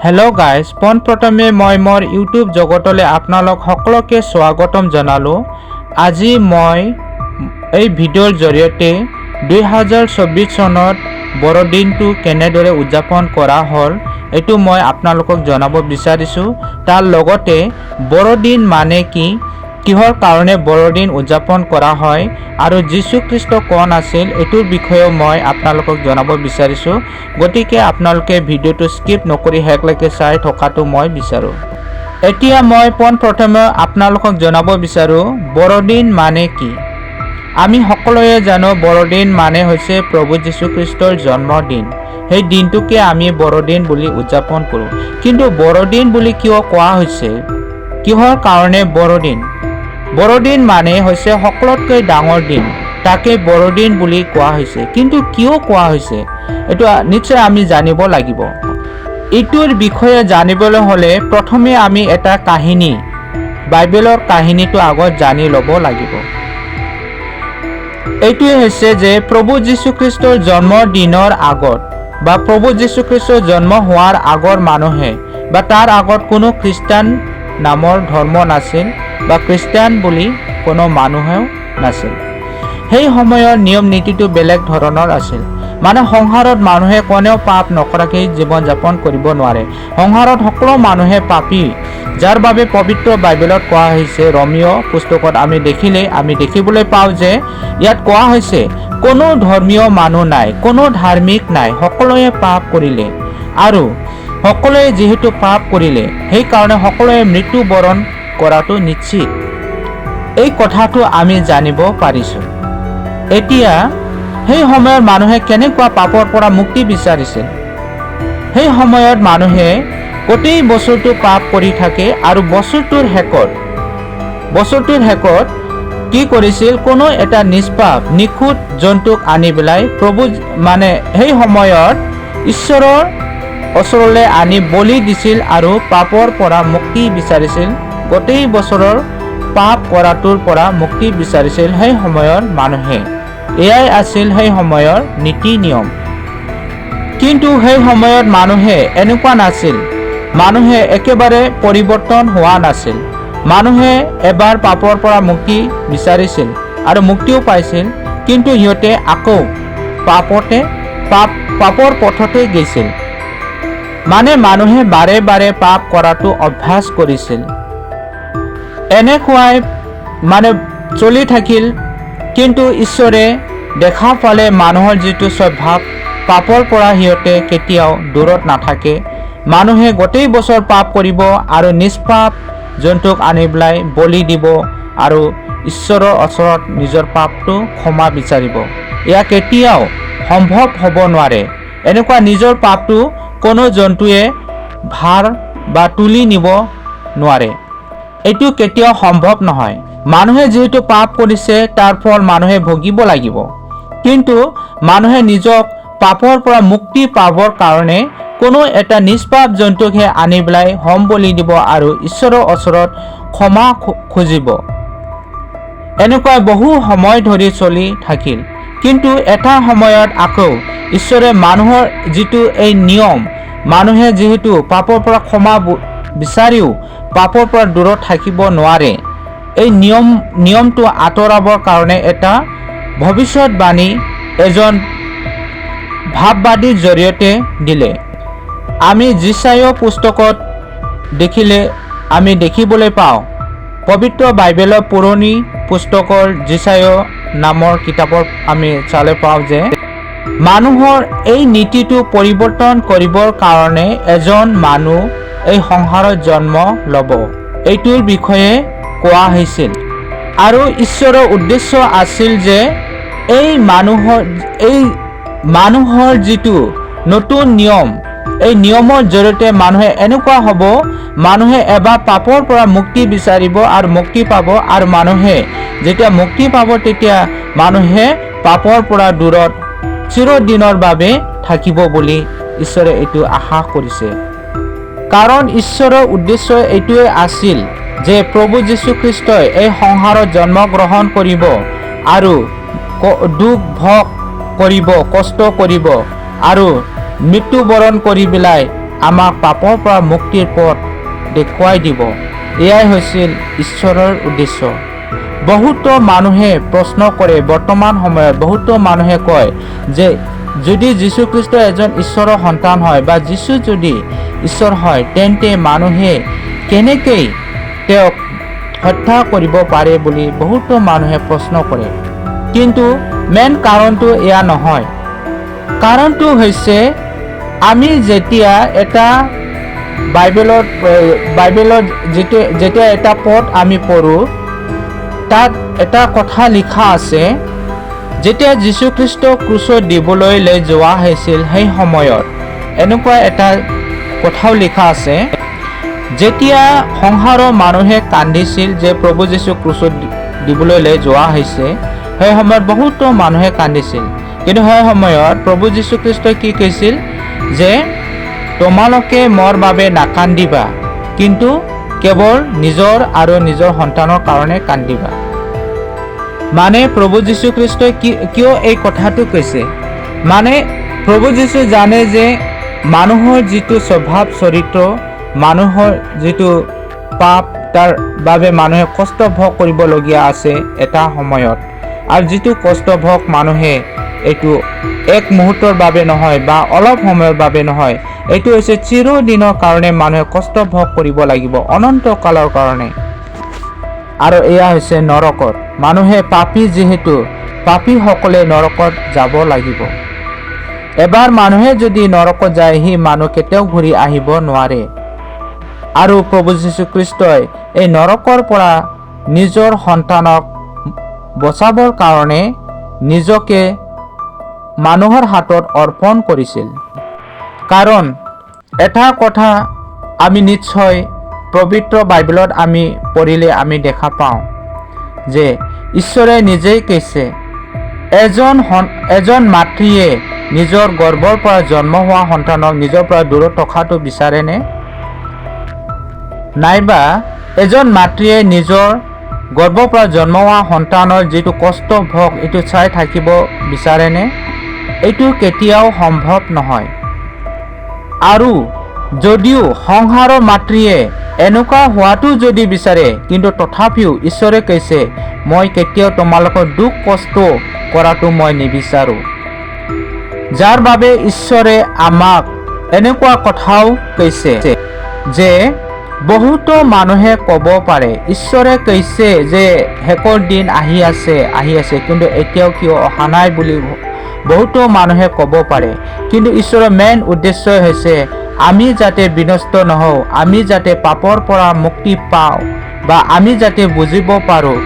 Hello' guys, পোনপ্ৰথমে মই মোৰ ইউটিউব জগতলৈ আপোনালোক সকলোকে স্বাগতম জনালোঁ। আজি মই এই ভিডিঅ'ৰ জৰিয়তে 2024 চনত বৰদিনটো কেনেদৰে উদযাপন কৰা হ'ল এইটো মই আপোনালোকক জনাব বিচাৰিছোঁ। তাৰ লগতে বৰদিন মানে কি, কিহৰ কাৰণে বৰদিন উদযাপন কৰা হয় আৰু যীশুখ্ৰীষ্ট কোন আছিল এইটোৰ বিষয়েও মই আপোনালোকক জনাব বিচাৰিছোঁ। গতিকে আপোনালোকে ভিডিঅ'টো স্কিপ নকৰি শেষলৈকে চাই থকাটো মই বিচাৰোঁ। এতিয়া মই পোনপ্ৰথমে আপোনালোকক জনাব বিচাৰোঁ বৰদিন মানে কি। আমি সকলোৱে জানো বৰদিন মানে হৈছে প্ৰভু যীশুখ্ৰীষ্টৰ জন্মদিন। সেই দিনটোকে আমি বৰদিন বুলি উদযাপন কৰোঁ। কিন্তু বৰদিন বুলি কিয় কোৱা হৈছে, কিহৰ কাৰণে বৰদিন? বৰদিন মানে হৈছে সকলোতকৈ ডাঙৰ দিন, তাকে বৰদিন বুলি কোৱা হৈছে। কিন্তু কিয় কোৱা হৈছে এইটো নিশ্চয় আমি জানিব লাগিব। এইটোৰ বিষয়ে জানিবলৈ হ'লে প্ৰথমে আমি এটা কাহিনী, বাইবেলৰ কাহিনীটো আগত জানি ল'ব লাগিব। এইটোৱে হৈছে যে প্ৰভু যীশুখ্ৰীষ্টৰ জন্মদিনৰ আগত বা প্ৰভু যীশুখ্ৰীষ্টৰ জন্ম হোৱাৰ আগৰ মানুহে বা তাৰ আগত কোনো খ্ৰীষ্টান নামৰ ধৰ্ম নাছিল বা খ্ৰীষ্টান বুলি কোনো মানুহেও নাছিল। সেই সময়ৰ নিয়ম নীতিটো বেলেগ ধৰণৰ আছিল। মানে সংসাৰত মানুহে কোনেও পাপ নকৰাকৈ জীৱন যাপন কৰিব নোৱাৰে। সংসাৰত সকলো মানুহে পাপী, যাৰ বাবে পবিত্ৰ বাইবেলত কোৱা হৈছে, ৰোমিও পুস্তকত আমি দেখিবলৈ পাওঁ যে ইয়াত কোৱা হৈছে কোনো ধৰ্মীয় মানুহ নাই, কোনো ধাৰ্মিক নাই, সকলোৱে পাপ কৰিলে আৰু সকলোৱে যিহেতু পাপ কৰিলে সেইকাৰণে সকলোৱে মৃত্যুবৰণ কৰাটো নিশ্চিত। এই কথাটো আমি জানিব পাৰিছোঁ। এতিয়া সেই সময়ত মানুহে কেনেকুৱা পাপৰ পৰা মুক্তি বিচাৰিছিল? সেই সময়ত মানুহে গোটেই বছৰটো পাপ কৰি থাকে আৰু বছৰটোৰ শেষত কি কৰিছিল, কোনো এটা নিষ্পাপ নিখুঁত জন্তুক আনি পেলাই সেই সময়ত ঈশ্বৰৰ ওচৰলৈ আনি বলি দিছিল আৰু পাপৰ পৰা মুক্তি বিচাৰিছিল। গোটেই বছৰৰ পাপ কৰাটোৰ পৰা মুক্তি বিচাৰিছিল সেই সময়ৰ মানুহে। এয়াই আছিল সেই সময়ৰ নীতি নিয়ম। কিন্তু সেই সময়ত মানুহে এনেকুৱা নাছিল, মানুহে একেবাৰে পৰিৱৰ্তন হোৱা নাছিল। মানুহে এবাৰ পাপৰ পৰা মুক্তি বিচাৰিছিল আৰু মুক্তিও পাইছিল, কিন্তু সিহঁতে আকৌ পাপৰ পথতে গৈছিল। মানে মানুহে বাৰে বাৰে পাপ কৰাটো অভ্যাস কৰিছিল। এনেকুৱাই চলি থাকিল। কিন্তু ঈশ্বৰে দেখা পালে মানুহৰ যিটো স্বভাৱ, পাপৰ পৰা সিহঁতে কেতিয়াও দূৰত নাথাকে। মানুহে গোটেই বছৰ পাপ কৰিব আৰু নিষ্পাপ জন্তুক আনি পেলাই বলি দিব আৰু ঈশ্বৰৰ ওচৰত নিজৰ পাপটো ক্ষমা বিচাৰিব। এয়া কেতিয়াও সম্ভৱ হ'ব নোৱাৰে। এনেকুৱা নিজৰ পাপটো কোনো জন্তুৱে ভাৰ বা তুলি নিব নোৱাৰে। এইটো কেতিয়াও সম্ভৱ নহয়। মানুহে যিহেতু পাপ কৰিছে তাৰ ফল মানুহে ভুগিব লাগিব। কিন্তু মানুহে নিজক পাপৰ পৰা মুক্তি পাবৰ কাৰণে কোনো এটা নিষ্পাপ জন্তুকহে আনি পেলাই হোম বলি দিব আৰু ঈশ্বৰৰ ওচৰত ক্ষমা খুজিব। এনেকুৱা বহু সময় ধৰি চলি থাকিল। কিন্তু এটা সময়ত আকৌ ঈশ্বৰে মানুহৰ যিটো এই নিয়ম, মানুহে যিহেতু পাপৰ পৰা ক্ষমা বিচাৰিও পাপৰ পৰা দূৰত থাকিব নোৱাৰে, এই নিয়মটো আঁতৰাবৰ কাৰণে এটা ভৱিষ্যতবাণী এজন ভাৱবাদীৰ জৰিয়তে দিলে। আমি যিচাইয়া পুস্তকত আমি দেখিবলৈ পাওঁ, পবিত্ৰ বাইবেলৰ পুৰণি পুস্তকৰ যিচাইয়া নামৰ কিতাপত আমি চালে পাওঁ যে মানুহৰ এই নীতিটো পৰিৱৰ্তন কৰিবৰ কাৰণে এজন মানুহ এই সংসাৰত জন্ম ল'ব, এইটোৰ বিষয়ে কোৱা হৈছিল। আৰু ঈশ্বৰৰ উদ্দেশ্য আছিল যে এই মানুহৰ যিটো নতুন নিয়ম, এই নিয়মৰ জৰিয়তে মানুহে এনেকুৱা হ'ব, মানুহে এবাৰ পাপৰ পৰা মুক্তি বিচাৰিব আৰু মুক্তি পাব, আৰু মানুহে যেতিয়া মুক্তি পাব তেতিয়া মানুহে পাপৰ পৰা দূৰত চিৰদিনৰ বাবে থাকিব বুলি ঈশ্বৰে এইটো আশা কৰিছে। কাৰণ ঈশ্বৰৰ উদ্দেশ্য এইটোৱে আছিল যে প্ৰভু যীশুখ্ৰীষ্টই এই সংসাৰত জন্মগ্ৰহণ কৰিব আৰু দুখ ভোগ কৰিব, কষ্ট কৰিব আৰু মৃত্যুবৰণ কৰি পেলাই আমাক পাপৰ পৰা মুক্তিৰ পথ দেখুৱাই দিব। এয়াই হৈছিল ঈশ্বৰৰ উদ্দেশ্য। বহুতো মানুহে প্ৰশ্ন কৰে, বৰ্তমান সময়ত বহুতো মানুহে কয় যে যদি যীশুখ্ৰীষ্ট এজন ঈশ্বৰৰ সন্তান হয় বা যীশু যদি ঈশ্বৰ হয়, তেন্তে মানুহে কেনেকৈ তেওঁক হত্যা কৰিব পাৰে বুলি বহুতো মানুহে প্ৰশ্ন কৰে। কিন্তু মেইন কাৰণটো এয়া নহয়। কাৰণটো হৈছে আমি যেতিয়া এটা বাইবেলত যেতিয়া এটা পদ আমি পঢ়োঁ, তাত এটা কথা লিখা আছে, যেতিয়া যীশুখ্ৰীষ্ট ক্ৰুচত দিবলৈ লৈ যোৱা হৈছিল সেই সময়ত এনেকুৱা এটা কথাও লিখা আছে, যেতিয়া সংসাৰৰ মানুহে কান্দিছিল যে প্ৰভু যীশু ক্ৰুচত দিবলৈ লৈ যোৱা হৈছে, সেই সময়ত বহুতো মানুহে কান্দিছিল। কিন্তু সেই সময়ত প্ৰভু যীশুখ্ৰীষ্টই কি কৈছিল যে তোমালোকে মোৰ বাবে নাকান্দিবা, কিন্তু কেৱল নিজৰ আৰু নিজৰ সন্তানৰ কাৰণে কান্দিবা। মানে প্ৰভু যীশুখ্ৰীষ্টই কিয় এই কথাটো কৈছে? মানে প্ৰভু যীশু জানে যে মানুহৰ যিটো স্বভাৱ চৰিত্ৰ, মানুহৰ যিটো পাপ, তাৰ বাবে মানুহে কষ্ট ভোগ কৰিবলগীয়া আছে এটা সময়ত। আৰু যিটো কষ্ট ভোগ মানুহে এইটো এক মুহূৰ্তৰ বাবে নহয় বা অলপ সময়ৰ বাবে নহয়, এইটো হৈছে চিৰদিনৰ কাৰণে মানুহে কষ্ট ভোগ কৰিব লাগিব, অনন্তকালৰ কাৰণে। আৰু এয়া হৈছে নৰকত। মানুহে পাপী, যিহেতু পাপীসকলে নৰকত যাব লাগিব। এবাৰ মানুহে যদি নৰকত যায়, সি মানুহ কেতিয়াও ঘূৰি আহিব নোৱাৰে। আৰু প্ৰভু যীশুখ্ৰীষ্টই এই নৰকৰ পৰা নিজৰ সন্তানক বচাবৰ কাৰণে নিজকে মানুহৰ হাতত অৰ্পণ কৰিছিল। কাৰণ এটা কথা আমি নিশ্চয় পবিত্ৰ বাইবেলত আমি পঢ়িলে আমি দেখা পাওঁ যে ঈশ্বৰে নিজেই কৈছে, এজন মাতৃয়ে নিজৰ গৰ্ভৰ পৰা জন্ম হোৱা সন্তানক নিজৰ পৰা দূৰত থকাটো বিচাৰেনে? নাইবা এজন মাতৃয়ে নিজৰ গৰ্ভৰ পৰা জন্ম হোৱা সন্তানৰ যিটো কষ্ট ভোগ এইটো চাই থাকিব বিচাৰেনে? এইটো কেতিয়াও সম্ভৱ নহয়। আৰু যদিও সংসাৰৰ মাতৃয়ে এনেকুৱা হোৱাটো যদি বিচাৰে, কিন্তু তথাপিও ঈশ্বৰে কৈছে, মই কেতিয়াও তোমালোকৰ দুখ কষ্ট কৰাটো মই নিবিচাৰোঁ। যাৰ বাবে ঈশ্বৰে আমাক এনেকুৱা কথাও কৈছে যে বহুতো মানুহে ক'ব পাৰে, ঈশ্বৰে কৈছে যে শেষৰ দিন আহি আছে, কিন্তু এতিয়াও কিয় অহা নাই বুলি বহুতো মানুহে ক'ব পাৰে। কিন্তু ঈশ্বৰৰ মেইন উদ্দেশ্যই হৈছে আমি যাতে বিনষ্ট নহওঁ, আমি যাতে পাপৰ পৰা মুক্তি পাওঁ, বা আমি যাতে বুজিব পাৰোঁ,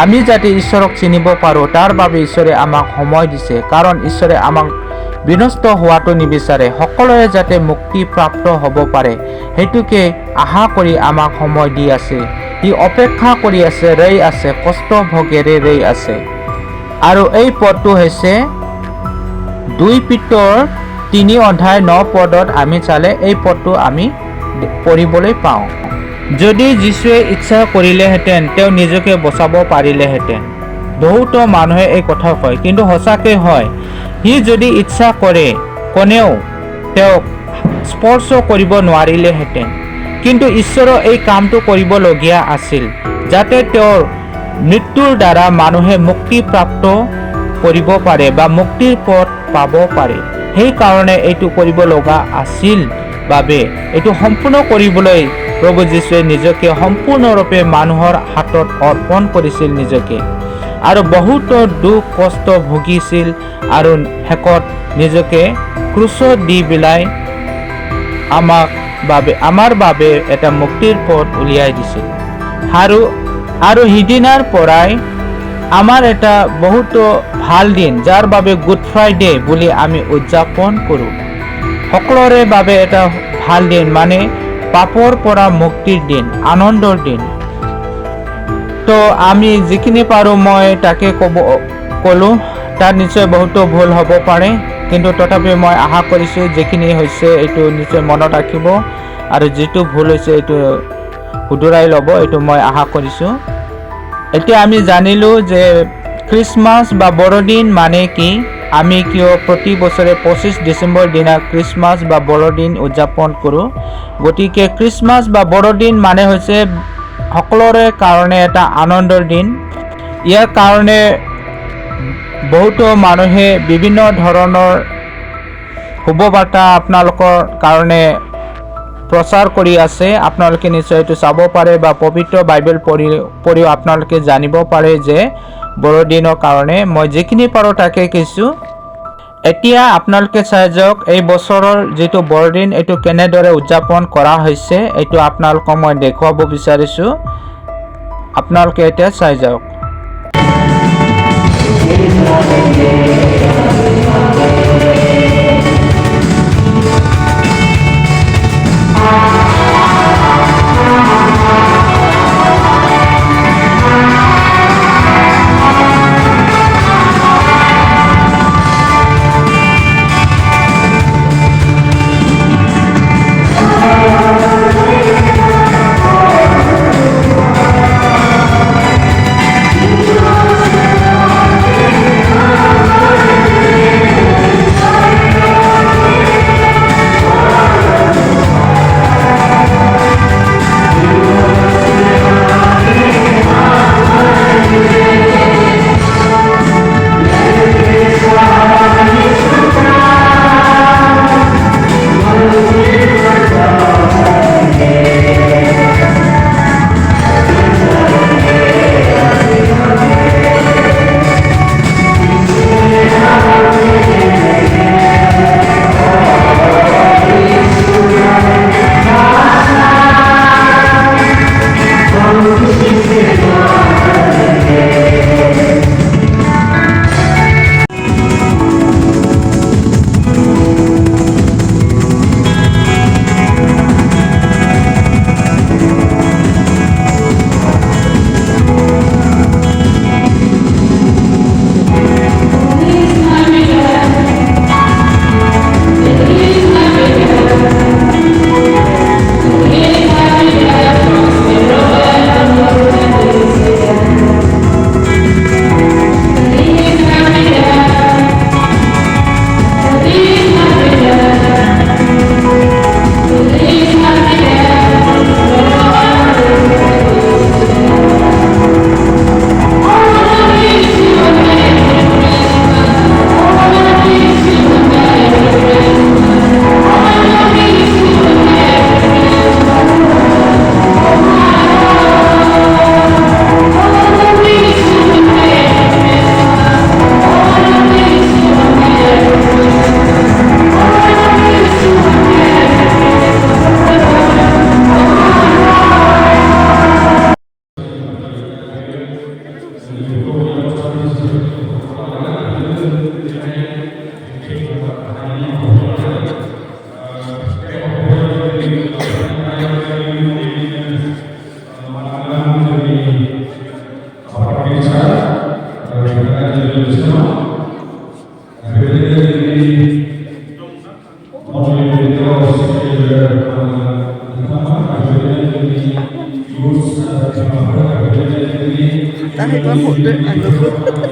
আমি যাতে ঈশ্বৰক চিনিব পাৰোঁ, তাৰ বাবে ঈশ্বৰে আমাক সময় দিছে। কাৰণ ঈশ্বৰে আমাক বিনষ্ট হোৱাটো নিবিচাৰে, সকলোৱে যাতে মুক্তি প্ৰাপ্ত হ'ব পাৰে, সেইটোকে আশা কৰি আমাক সময় দি আছে। সি অপেক্ষা কৰি আছে, ৰৈ আছে, কষ্ট ভোগেৰে ৰৈ আছে। আৰু এই পদটো হৈছে 2 পিতৰ 3 অধ্যায় 9 পদত আমি চালে এই পদটো আমি পঢ়িবলৈ পাওঁ। যদি যীশুৱে ইচ্ছা কৰিলেহেঁতেন তেওঁ নিজকে বচাব পাৰিলেহেঁতেন। বহুতো মানুহে এই কথা কয়, কিন্তু সঁচাকৈ হয়, সি যদি ইচ্ছা কৰে কোনেও তেওঁক স্পৰ্শ কৰিব নোৱাৰিলেহেঁতেন। কিন্তু ঈশ্বৰৰ এই কামটো কৰিবলগীয়া আছিল, যাতে তেওঁৰ মৃত্যুৰ দ্বাৰা মানুহে মুক্তি প্ৰাপ্ত কৰিব পাৰে বা মুক্তিৰ পথ পাব পাৰে। সেইকাৰণে এইটো কৰিব লগা আছিল বাবে এইটো সম্পূৰ্ণ কৰিবলৈ প্ৰভু যীশুৱে নিজকে সম্পূৰ্ণৰূপে মানুহৰ হাতত অৰ্পণ কৰিছিল নিজকে। আৰু বহুতো দুখ কষ্ট ভুগিছিল আৰু শেষত নিজকে ক্ৰুচত দি পেলাই আমাৰ বাবে এটা মুক্তিৰ পথ উলিয়াই দিছিল। আৰু সিদিনাৰ পৰাই আমাৰ এটা বহুতো ভাল দিন, যাৰ বাবে গুড ফ্ৰাইডে বুলি আমি উদযাপন কৰোঁ। সকলোৰে বাবে এটা ভাল দিন, মানে পাপৰ পৰা মুক্তিৰ দিন, আনন্দৰ দিন। তো আমি যিখিনি পাৰোঁ মই তাকে ক'লোঁ। তাত নিশ্চয় বহুতো ভুল হ'ব পাৰে, কিন্তু তথাপিও মই আশা কৰিছোঁ যিখিনি হৈছে এইটো নিশ্চয় মনত ৰাখিব, আৰু যিটো ভুল হৈছে এইটো শুধৰাই ল'ব, এইটো মই আশা কৰিছোঁ। এতিয়া আমি জানিলোঁ যে খ্ৰীষ্টমাছ বা বৰদিন মানে কি, আমি কিয় প্ৰতি বছৰে 25 ডিচেম্বৰ দিনা খ্ৰীষ্টমাছ বা বৰদিন উদযাপন কৰোঁ। গতিকে খ্ৰীষ্টমাছ বা বৰদিন মানে হৈছে সকলোৰে কাৰণে এটা আনন্দৰ দিন। ইয়াৰ কাৰণে বহুতো মানুহে বিভিন্ন ধৰণৰ শুভবাৰ্তা আপোনালোকৰ কাৰণে প্ৰচাৰ কৰি আছে। আপোনালোকে নিশ্চয় এইটো চাব পাৰে বা পবিত্ৰ বাইবেল পঢ়িও আপোনালোকে জানিব পাৰে যে বৰদিনৰ কাৰণে মই যিখিনি পাৰোঁ তাকে কৈছোঁ। এতিয়া আপোনালোকে চাই যাওক এই বছৰৰ যিটো বৰদিন এইটো কেনেদৰে উদযাপন কৰা হৈছে, এইটো আপোনালোকক মই দেখুৱাব বিচাৰিছোঁ। আপোনালোকে এতিয়া চাই যাওক। Dahil ba po, ano po?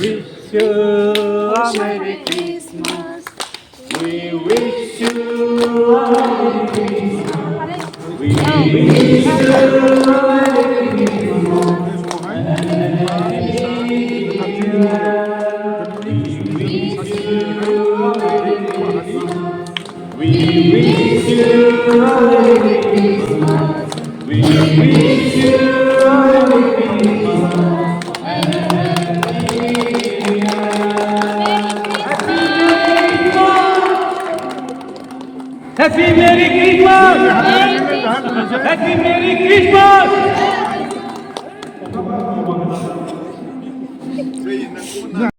wish you a Merry Christmas. We wish you a Merry Christmas. We wish you a Merry Christmas. We wish you a Merry Christmas. We wish you a Merry Christmas. Happy Merry Christmas! Happy Merry Christmas!